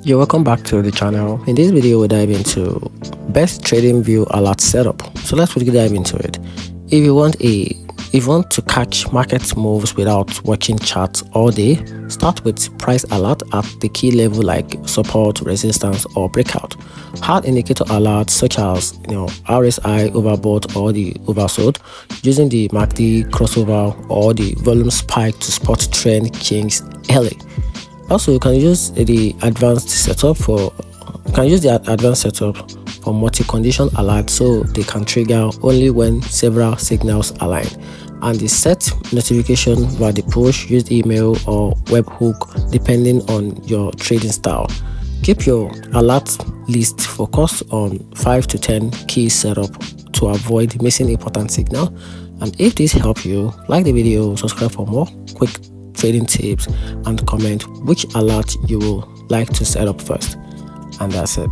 You're welcome back to the channel. In this video we'll dive into best TradingView Alerts Setup. So let's quickly dive into it. If you want to catch market moves without watching charts all day, start with price alert at the key level like support, resistance, or breakout. Hard indicator alerts such as RSI overbought or the oversold, using the MACD crossover or the volume spike to spot trend change early. Also, you can use the advanced setup for multi-condition alerts, so they can trigger only when several signals align. And the set notification via the push, use email or webhook depending on your trading style. Keep your alert list focused on 5 to 10 key setup to avoid missing important signal. And if this helped you, like the video, subscribe for more quick trading tips, and comment which alert you will like to set up first. And that's it.